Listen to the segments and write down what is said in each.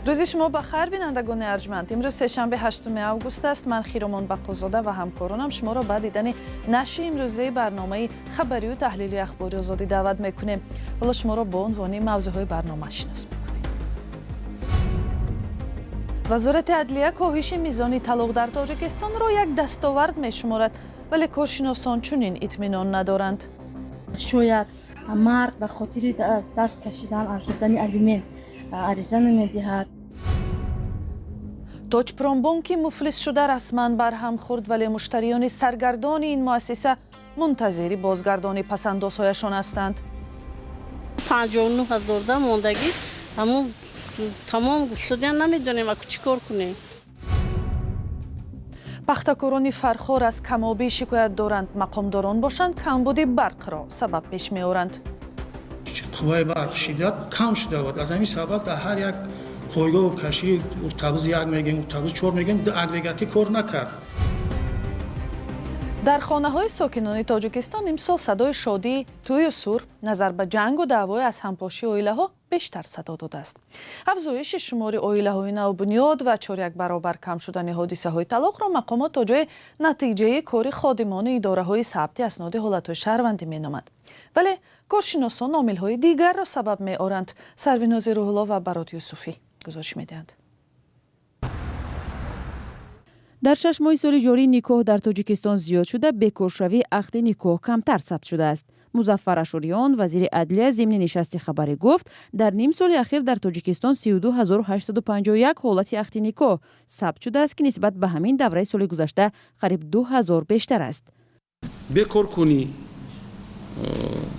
روز شما بخیر بینندگان ارجمند. امروز سه‌شنبه 8 اوگوست است. من خیرمان بقازاده و همکارانم شما را به دیدن نشر امروزه برنامه خبری و تحلیلی اخباری آزادی دعوت میکنیم. حالا شما را با عنوان موضوعهای برنامه شناس میکنیم. وزارت عدلیه کاهش میزان طلاق در تاجیکستان را یک دستاورد میشمارد، ولی کارشناسان چنین اطمینان ندارند. شاید مرد به خاطر دست کشیدن از دادن الیمنت عریضه نمیدهد. تاجپرومبانک مفلس شده رسما برهم خورد، ولی مشتریان سرگردان این مؤسسه منتظر بازگردانی پسندازهایشان هستند. 59,000 موندگی تمام شدن نمیدونیم اگه چیکار کنیم. پختکاران فرخار از کمابی شکایت دارند. مقامداران باشند کمبود برق را سبب پیش می‌آورند. قوای برق شدت کم شده بود. از همین سبب در هر یک پایگاه و کشی اتوبوس یک میگیم اتوبوس 4 میگیم اگریگاتی کار نکرد. در خانه‌های ساکنان تاجیکستان امسال صدای شادی، توی و سور، نظر به جنگ و دعوای از همپاشی عائله‌ها بیشتر صدا داده است. افزایش شمار عائله‌های نوبنیاد و 4 برابر کم شدن حادثه‌های طلاق را مقامات تا جای نتیجه کار خادمان اداره‌های ثبت اسناد حالت‌های شهروندی می‌نامند. ولی کارشناسان عامل‌های دیگر را سبب می‌آورند. سرویناز روح‌الله و برات یوسفی گزارش می‌دهند. در 6 ماه سال جاری نیکوح در تاجیکستان زیاد شده، بکارشوی عقد نیکوح کمتر ثبت شده است. مظفر اشوریان وزیر عدلیه ضمن نشست خبری گفت در نیم سال اخیر در تاجیکستان 32851 حالت عقد نیکوح ثبت شده است که نسبت به همین دوره سال گذشته قریب 2000 بیشتر است. بکار کنی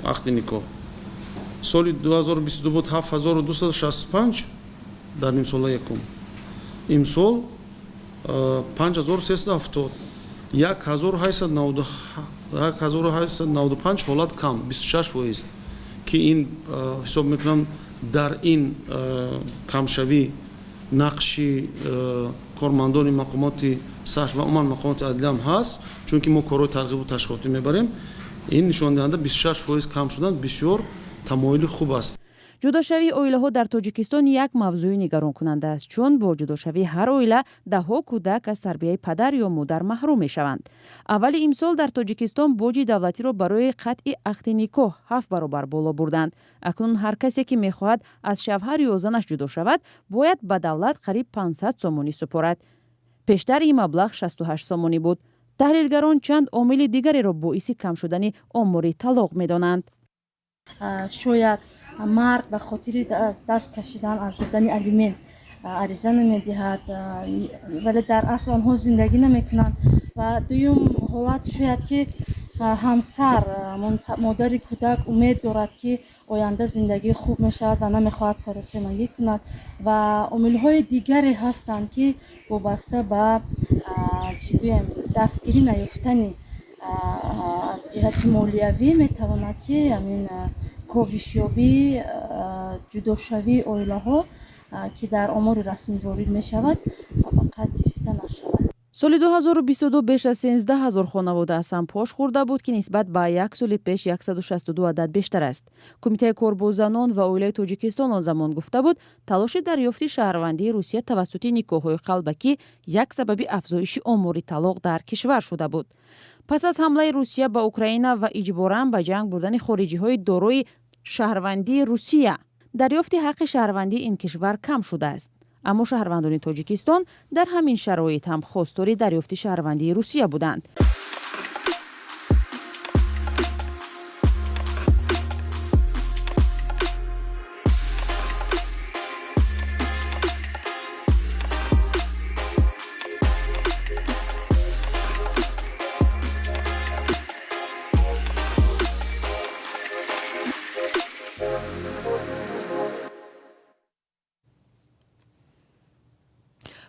عقد نیکوح سال 2022 بود 7265 در نیم سال یکم. امسال 5370 1895 حالت کم 26% که این حساب میکنم در این کمشوی نقشی کارمندان مقامات سرش و عموما مقامات عدلیه هم هست، چون که ما کارهای ترغیب و تشویقاتی میبریم. این نشان دهنده 26% کم شدن بسیار تمایل خوب است. جداشوی عائله‌ها در تاجیکستان یک موضوع نگران کننده است، چون با جداشوی هر عائله ده‌ها کودک از تربیت پدر یا مادر محروم می‌شوند. اول امسال در تاجیکستان بوج دولتی را برای قطع عقد نیکوح 7 برابر بالا بردند. اکنون هر کسی که می‌خواهد از شوهر یا زنش جدا شود، باید به دولت قریب 500 سومونی سپارد. پیشتر این مبلغ 68 سومونی بود. تحلیلگران چند عامل دیگری را باعث کم شدن آمار طلاق می‌دانند. شاید مرد به خاطر دست کشیدن از دادن الیمنت عریضه نمیدهد، ولی در اصل آنها زندگی نمیکنند. و دوم حالت شاید که همسر مادر کودک امید دارد که آینده زندگی خوب میشود و نمیخواهد سر و سامانی کند و عامل‌های دیگری هستند که وابسته به دستگیری نیافتن از جهت مالیوی میتواند که همین کاهشیابی جداشوی عائله‌ها که در آمار رسمی وارد می شود فقط گرفته نشود. سال 2022 بیش از 13,000 خانواده از هم پاش خورده بود که نسبت به یک سال پیش 162 عدد بیشتر است. کمیته کار با زنان و عائله تاجیکستان آن زمان گفته بود تلاش دریافت شهروندی روسیه توسط نیکوح‌های قلبکی یک سبب افزایش آمار طلاق در کشور شده بود. پس از حمله روسیه به اوکراین و اجباراً به جنگ بردن خارجی‌های دارای شهروندی روسیه، دریافت حق شهروندی این کشور کم شده است. اما شهروندان تاجیکستان در همین شرایط هم خواستار دریافت شهروندی روسیه بودند.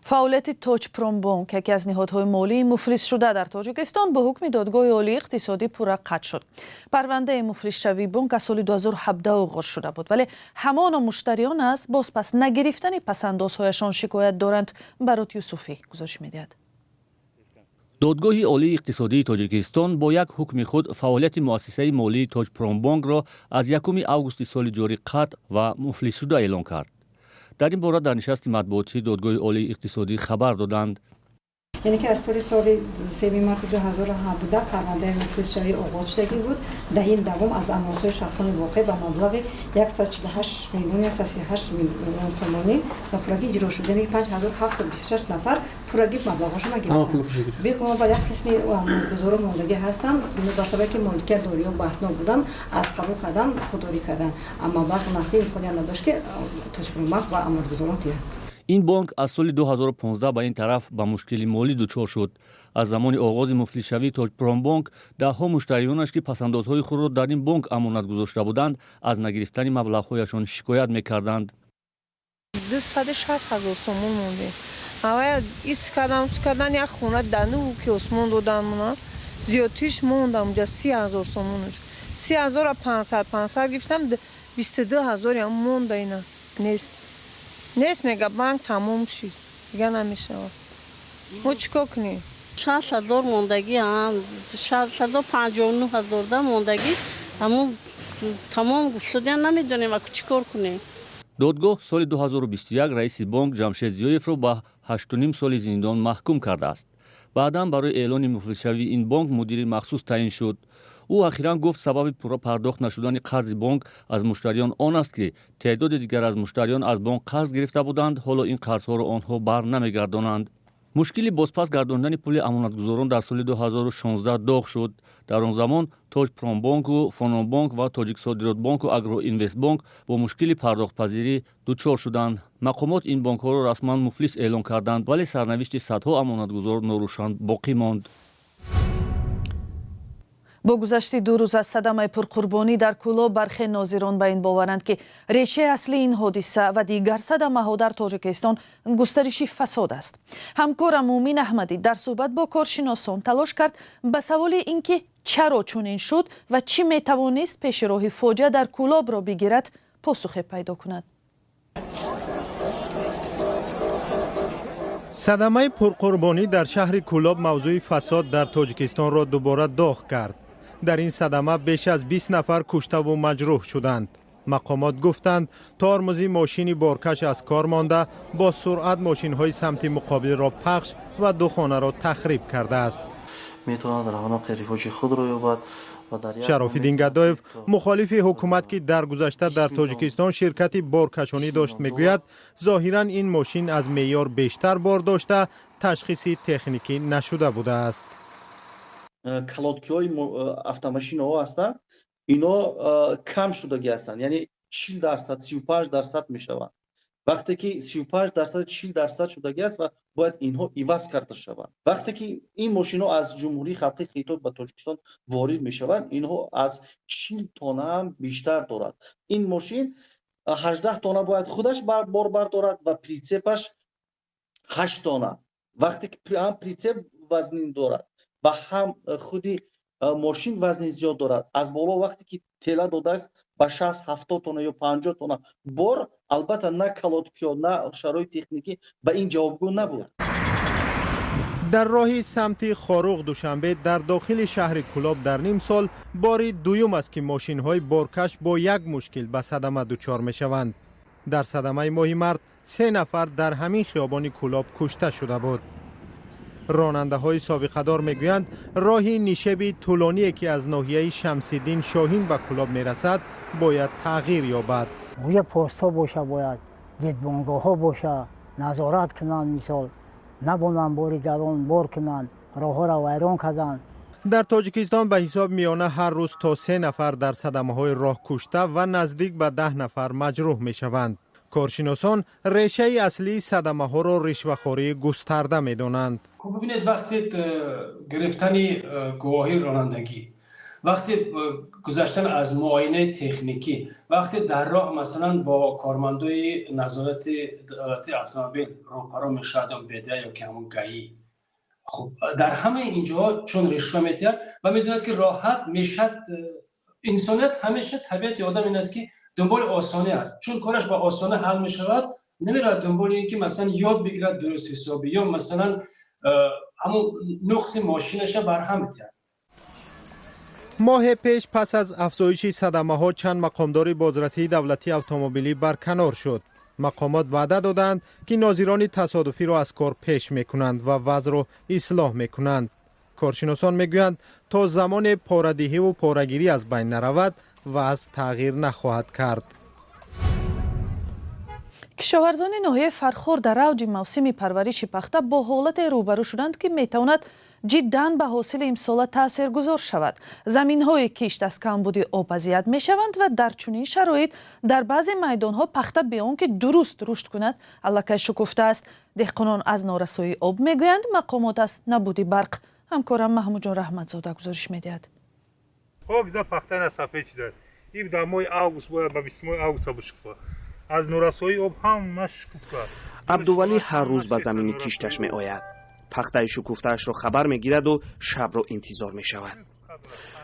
فعالیت تاجپرومبانک یکی از نهادهای مالی مفلس شده در تاجیکستان به حکم دادگاه عالی اقتصادی پورا قطع شد. پرونده مفلس شوی بانک از سال 2017 آغاز شده بود، ولی همان مشتریان از بازپس نگرفتن پسندازهایشان شکایت دارند. برات یوسفی گزارش می‌دهد. دادگاه عالی اقتصادی تاجیکستان با یک حکم خود فعالیت مؤسسه مالی تاجپرومبانک را از 1 آگوست سال جاری قطع و مفلس شده اعلام کرد. дар ин бора дар нишасти матбуотии додгоҳи олии иқтисодӣ хабар доданд. یعنی که از طور سال 3 مارس 2017 پرونده مفلس شوی آغاز شدگی بود. در این دوام از اموال شخصان واقع به مبلغ 148 میلیون یا 38 میلیون سومانی و پوراگی اجرا شد. یعنی 5726 نفر پوراگی مبلغشون گرفتن. بیکم با یک قسمی گزارش ماندگی هستن. به سبب که مالکیت داری و بحثنا بودن از قبول کردن خودداری کردن. اما وقت نقدی امکانی نداشت که تجربه و امانتگذاران تیه. ин бонк аз соли 2015 ба ин тараф ба мушкили молӣ дучор шуд. аз замони оғози муфлисшавии Tojpronbank даҳҳо муштариёнаш ки пасандозҳои худро дар ин бонк амонат гузошта буданд аз нагирифтани маблағҳояшон шикоят мекарданд. 260,000 сомон мондем. аввал искадан як хона дану ки осмон додан мона зиёдтиш мондам ҷа 30,000 сомонаш 30,500 гирифтам 22,000 ям монда ина нест мега банк тамом шид дига намешавад мо чикор кунем 60,000 мондагӣ 659,000 да мондагӣ ҳамун тамом шудян намедонем аку чикор кунем. додгоҳ соли 2021 раиси бонк ҷамшед зиёевро ба 8.5 соли зиндон маҳкум кардааст. баъдан барои эълони муфлисшавии ин бонк мудири махсус таъин шуд. ӯ ахиран гуфт сабаби пурра пардохт нашудани қарзи бонк аз муштариён он аст ки теъдоди дигар аз муштариён аз бонк қарз гирифта буданд ҳоло ин қарзҳоро онҳо бар намегардонанд. мушкили бозпас гардонидани пули амонатгузорон дар соли 2016 доғ шуд. дар он замон Tojpronbanku, Fononbank ва Tojiksodirodbanku Agroinvestbank бо мушкили пардохтпазирӣ дучор шуданд. мақомот ин бонкҳоро расман муфлис эълон карданд, вале сарнавишти садҳо амонатгузор норӯшан боқӣ монд. бо гузашти 2 рӯз аз садамаи пурқурбонӣ дар Кӯлоб бархе нозирон ба ин боваранд ки решаи аслии ин ҳодиса ва дигар садамаҳо дар Тоҷикистон густариши фасод аст. ҳамкорам Муъмин Аҳмадӣ дар суҳбат бо коршиносон талош кард ба саволи ин ки чаро чунин шуд ва чӣ метавонист пеши роҳи фоҷиа дар Кӯлобро бигирад посухе пайдо кунад. садамаи пурқурбонӣ дар шаҳри Кӯлоб мавзӯи фасод дар Тоҷикистонро дубора доғ кард. дар ин садама беш аз 20 нафар куштаву маҷрӯҳ шуданд. мақомот гуфтанд тормози мошини боркаш аз кор монда бо суръат мошинҳои самти муқобилро пахш ва ду хонаро тахриб кардааст. метавонад равноқи ривоҷи худро ёбад. шарофиддин Гадоев мухолифи ҳукумат ки дар гузашта дар Тоҷикистон ширкати боркашонӣ дошт мегӯяд зоҳиран ин мошин аз меъёр бештар бор дошта ташхиси техникӣ нашуда будааст. калоткиҳои автомошинаҳо ҳастанд, ино кам шудагӣ ҳастанд, яъне 40%, 35% мешаванд. вақте ки 35%, 40% шудагӣ аст ва бояд инҳо иваз карда шаванд. вақте ки ин мошинҳо аз ҷумҳурии халқии Хитоб ба Тоҷикистон ворид мешаванд, инҳо аз 40 тонна ҳам бештар дорад. ин мошин 18 тонна бояд худаш бор бардорад ва прицепаш 8 тонна. вақте ки ҳам прицеп вазнин дорад ва ҳам худи мошин вазни зиёд дорад. аз боло вақте ки тела додааст ба 60-70 тонна ё 50 тонна бор, албатта на калоткиё, на шароити техникӣ ба ин ҷавобгӯ набуд. дар роҳи самти Хоруғ Душанбе дар дохили шаҳри Кӯлоб дар ним сол бори дуюм аст ки мошинҳои боркаш бо як мушкил ба садама дучор мешаванд. дар садамаи моҳи март 3 нафар дар ҳамин хиёбони Кӯлоб кушта шуда буд. ронандаҳои собиқадор мегӯянд роҳи нишеби тӯлоние ки аз ноҳияи Шамсиддин Шоҳин ба Кӯлоб мерасад бояд тағйир ёбад. бӯя постҳо боша, бояд дидбонгоҳҳо боша, назорат кунанд, мисол набонанд бори гарон бор кунанд, роҳҳоро вайрон карданд. дар Тоҷикистон ба ҳисоб миёна ҳар рӯз то 3 нафар дар садамаҳои роҳ кушта ва наздик ба 10 нафар маҷрӯҳ мешаванд. коршиносон решаи аслии садамаҳоро ришвахории густарда медонанд. бибинед вақте гирифтани гувоҳи ронандагӣ, вақте гузаштан аз муоинаи техникӣ, вақте дар роҳ масалан бо кормандои назорати давлати автомобил рӯпаро мешавад ё беда ё ки ҳамон гаӣ, хуб дар ҳамаи инҷоҳо чун ришва метиҳад ва медонад ки роҳат мешад. инсоният ҳамеша табиати одам ин аст ки дунболи осонӣ аст. чун кораш ба осонӣ ҳал мешавад, намеравад дунболи ин ки масалан ёд бигирад дуруст ҳисобӣ ё масалан ҳамон нуқси мошинаша барҳам метиҳад. моҳе пеш пас аз афзоиши садамаҳо чанд мақомдори бозрасии давлатии автомобилӣ барканор шуд. مقامات وعده دادند که ناظران تصادفی را از کار پیش میکنند و وضع را اصلاح میکنند. کارشناسان میگویند تا زمان پاره‌دهی و پاره‌گیری از بین نرود وضع تغییر نخواهد کرد. کشاورزان ناحیه فرخور در اوج موسم پرورش پخته با حالت روبرو شدند که میتواند جداً به حاصل امسال تاثیرگذار شود. زمین‌های کشت از کمبود آب اذیت می‌شوند و در چنین شرایط در بعضی میدان‌ها پخته به آنکه درست رشد کند الکی شکفته است. دهقانان از نارسایی آب میگویند، مقامات از نبود برق. همکارم محمود جان رحمتزاده گزارش می‌دهد. خب за пахтана сафед шуда. Иб дар моҳи август бояд ба 20 август бошукфа. аз норасоии об ҳама шукуфта. عبدولی هر روز به زمین کشتش می آید. پخته شکوفته‌اش را خبر می گیرد و شب را انتظار می شود.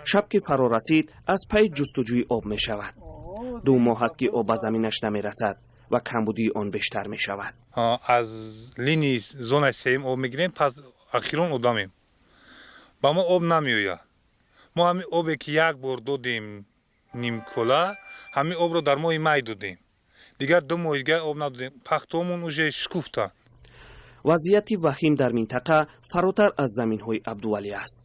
شب که فرا رسید از پی جستجوی آب می شود. 2 ماه است که آب به زمینش نمی رسد و کمبودی آن بیشتر می شود. аз линии зонаи сеюм об мегирем, пас ахирон одамем. ба мо об намеояд. мо ҳамин обе ки як бор додем нимкола, ҳамин обро дар моҳи май додем. дигар 2 моҳ дигар об надодем. пахтаҳомон уже шукуфта. وضعیتی وخیم در منطقه فراتر از زمین‌های عبدولی است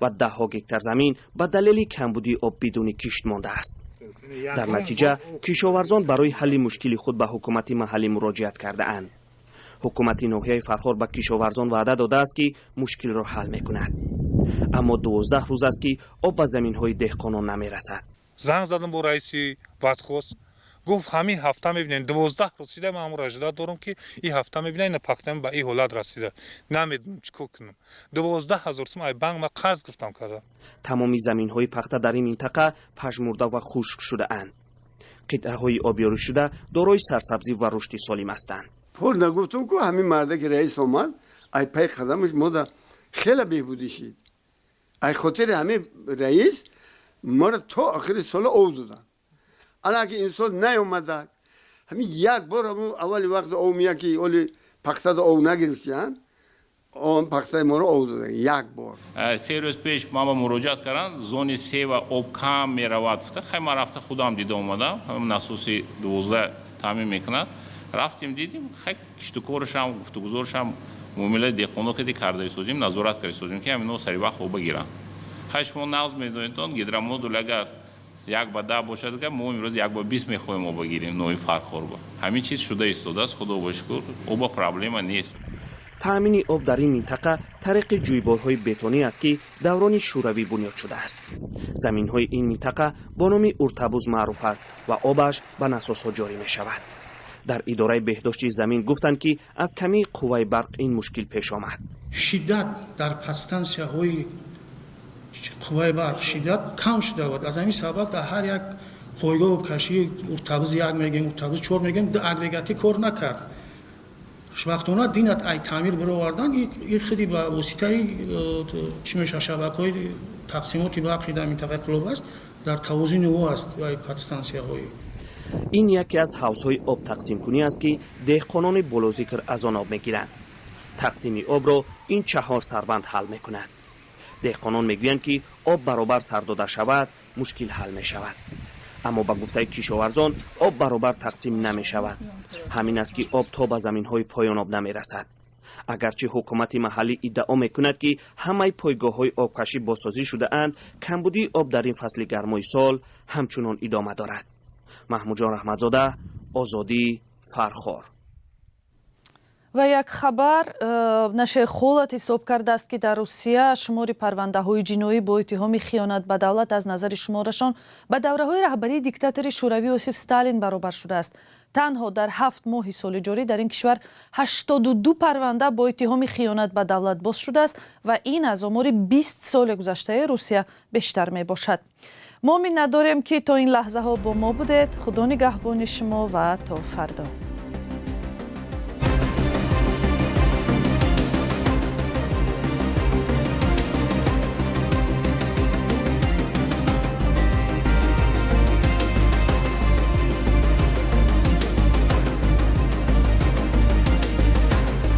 و 10 گکتار زمین به دلیل کمبودی آب بدون کشت مانده است. در نتیجه کشاورزان برای حل مشکل خود به حکومت محلی مراجعت کرده اند. حکومت ناحیه فرخور به کشاورزان وعده داده است که مشکل را حل می‌کند. اما 12 روز است که آب به زمین‌های دهقانان نمی‌رسد. занг задам бо раиси ватхост. گفت همین هفته میبینین 12 رسیده. من همون رجدت دارم که این هفته میبینین پختم به این حالت رسیده. نمیدونم چیکار کنم. 12,000 سوم از بانک من قرض گرفتم کردم. تمامی زمین‌های پخته در این منطقه پژمرده و خشک شده اند. قطعه‌های آبیاری شده دارای سرسبزی و رشد سالم هستند. پر نگفتم که همین مرده که رئیس اومد ای پای قدمش ما خیلی بهبودی شد. ای خاطر همین رئیس ما را تا آخر سال او دادن. الان که این سال نیومده همین یک بار اول وقت او میاد که اولی پخته او نگرفتن اون پخته ما رو او دادن یک بار. 3 روز پیش ما مراجعت کردن زون 3 و آب کم میرود فته خیلی ما رفته خودم دیده اومدم هم نسوسی 12 تامین میکنه رفتیم دیدیم خیلی کشتکارش هم گفتگوزارش هم معامله دهقانا که کرده ایستادیم نظارت کرده ایستادیم که همینو سری وقت خوب بگیرن. خیلی شما نقض میدونید گیدرمودول اگر 1 به 10 باشد که ما امروز 1 به 20 میخوایم آب بگیریم نوعی فرخور با همین چیز شده ایستاده است خدا با شکر آب پرابلم نیست. تامین آب در این منطقه طریق جویبارهای بتونی است که دوران شوروی بنیاد شده است. زمین‌های این منطقه با نام ارتبوز معروف است و آبش به نساس‌ها جاری می شود. در اداره بهداشت زمین گفتند که از کمی قوه برق این مشکل پیش آمد. شدت در پستانسیاهای قوه برق شدت کم شده بود. از همین سبب در هر یک پایگاه آبکشی ارتبوز 1 میگیم ارتبوز 4 میگیم در اگریگاتی کار نکرد. وقتونه دینت ای تعمیر برآوردن این خیلی با واسطه چی میشه شبکه‌های تقسیمات برق در منطقه کلوب است در توازن او است و پستانسیاهای. این یکی از حوض‌های آب تقسیم کنی است که دهقانان بلوذکر از آن آب میگیرند. تقسیم آب را این 4 سربند حل میکند. دهقانان میگویند که آب برابر سر داده شود مشکل حل می شود. اما به گفته کشاورزان آب برابر تقسیم نمی شود. همین است که آب تا به زمین های پایان آب نمی رسد. اگرچه حکومت محلی ادعا می کند که همه پایگاه های آبکشی بازسازی شده اند، کمبودی آب در این فصل گرمای سال همچنان ادامه دارد. محمود جان رحمتزاده، آزادی، فرخار. و یک خبر نشر خولت حساب کرده است که در روسیه شمار پرونده های جنایی با اتهام خیانت به دولت از نظر شمارشان به دوره های رهبری دیکتاتوری شوروی یوسف استالین برابر شده است. تنها در 7 ماه سال جاری در این کشور 82 پرونده با اتهام خیانت به دولت باز شده است و این از آمار 20 سال گذشته روسیه بیشتر می باشد. ما امید نداریم که تا این لحظه ها با ما بودید. خدا نگهبان شما و تا فردا.